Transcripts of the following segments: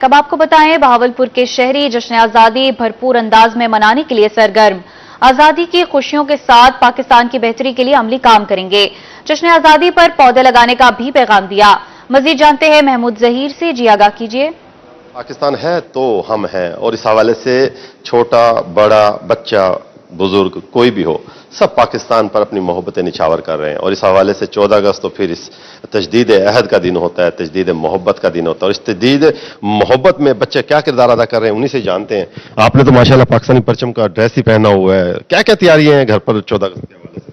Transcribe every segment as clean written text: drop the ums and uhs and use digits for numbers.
कब आपको बताएं, बहावलपुर के शहरी जश्न आजादी भरपूर अंदाज में मनाने के लिए सरगर्म। आजादी की खुशियों के साथ पाकिस्तान की बेहतरी के लिए अमली काम करेंगे। जश्न आजादी पर पौधे लगाने का भी पैगाम दिया। मजीद जानते हैं महमूद जहीर से, जी आगाह कीजिए। पाकिस्तान है तो हम हैं, और इस हवाले से छोटा बड़ा बच्चा बुजुर्ग कोई भी हो, सब पाकिस्तान पर अपनी मोहब्बतें निछावर कर रहे हैं। और इस हवाले से 14 अगस्त तो फिर इस तजदीद अहद का दिन होता है, तजदीद मोहब्बत का दिन होता है। और इस तजदीद मोहब्बत में बच्चे क्या किरदार अदा कर रहे हैं उन्हीं से जानते हैं। आपने तो माशाल्लाह पाकिस्तानी परचम का ड्रेस ही पहना हुआ है, क्या क्या तैयारियां हैं घर पर 14 अगस्त के हवाले से?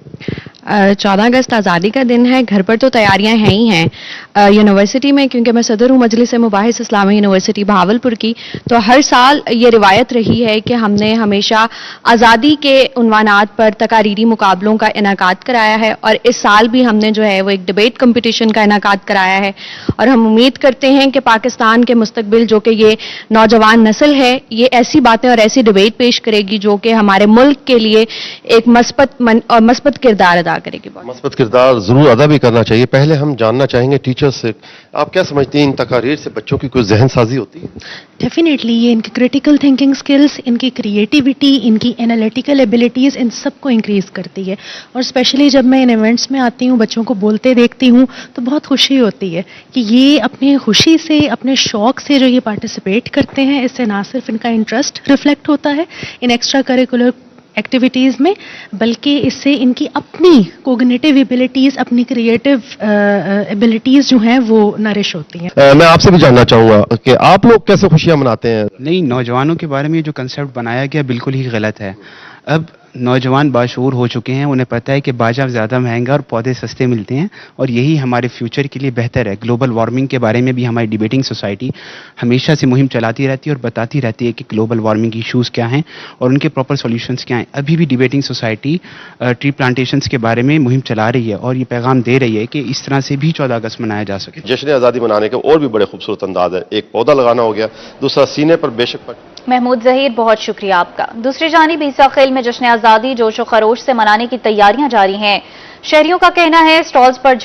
14 अगस्त आज़ादी का दिन है, घर पर तो तैयारियां हैं ही हैं। यूनिवर्सिटी में, क्योंकि मैं सदर हूँ मजलिस मुबाहिस इस्लामी यूनिवर्सिटी बहावलपुर की, तो हर साल ये रिवायत रही है कि हमने हमेशा आज़ादी के उन्वानात पर तकारीरी मुकाबलों का इनाकाद कराया है। और इस साल भी हमने जो है वो एक डिबेट कंपटीशन का इनाकाद कराया है। और हम उम्मीद करते हैं कि पाकिस्तान के मुस्तकबिल, जो कि ये नौजवान नस्ल है, ये ऐसी बातें और ऐसी डिबेट पेश करेगी जो कि हमारे मुल्क के लिए एक मस्बत किरदार अदा करेगी। मस्बत किरदार जरूर अदा भी करना चाहिए। पहले हम जानना चाहेंगे टीचर्स से, आप क्या समझती हैं, इन तकारीर से बच्चों की कोई जहन साजी होती है? डेफिनेटली ये इनकी क्रिटिकल थिंकिंग स्किल्स, इनकी क्रिएटिविटी, इनकी एनालिटिकल एबिलिटीज़, इन सबको इंक्रीज़ करती है। और स्पेशली जब मैं इन इवेंट्स में आती हूँ, बच्चों को बोलते देखती हूँ, तो बहुत खुशी होती है कि ये अपनी खुशी से, अपने शौक से जो ये पार्टिसिपेट करते हैं, इससे ना सिर्फ इनका इंटरेस्ट रिफ्लेक्ट होता है इन एक्स्ट्रा करिकुलर एक्टिविटीज़ में, बल्कि इससे इनकी अपनी कोग्निटिव एबिलिटीज़, अपनी क्रिएटिव एबिलिटीज़ जो हैं वो नरिश होती हैं। मैं आपसे भी जानना चाहूँगा कि आप लोग कैसे खुशियाँ मनाते हैं? नहीं, नौजवानों के बारे में जो कंसेप्ट बनाया गया बिल्कुल ही गलत है। अब नौजवान बाशऊर हो चुके हैं, उन्हें पता है कि बाजा ज़्यादा महंगा और पौधे सस्ते मिलते हैं, और यही हमारे फ्यूचर के लिए बेहतर है। ग्लोबल वार्मिंग के बारे में भी हमारी डिबेटिंग सोसाइटी हमेशा से मुहिम चलाती रहती है और बताती रहती है कि ग्लोबल वार्मिंग की इशूज़ क्या हैं और उनके प्रॉपर सॉल्यूशंस क्या हैं। अभी भी डिबेटिंग सोसाइटी ट्री प्लांटेशंस के बारे में मुहिम चला रही है और ये पैगाम दे रही है कि इस तरह से भी 14 अगस्त मनाया जा सके। जश्न आज़ादी मनाने के और भी बड़े खूबसूरत अंदाज है। एक पौधा लगाना हो गया, दूसरा सीने पर बेशक महमूद जहीर, बहुत शुक्रिया आपका। दूसरी जानिब ईसा खेल में जश्न आजादी जोश व खरोश से मनाने की तैयारियां जारी हैं। शहरियों का कहना है स्टॉल्स पर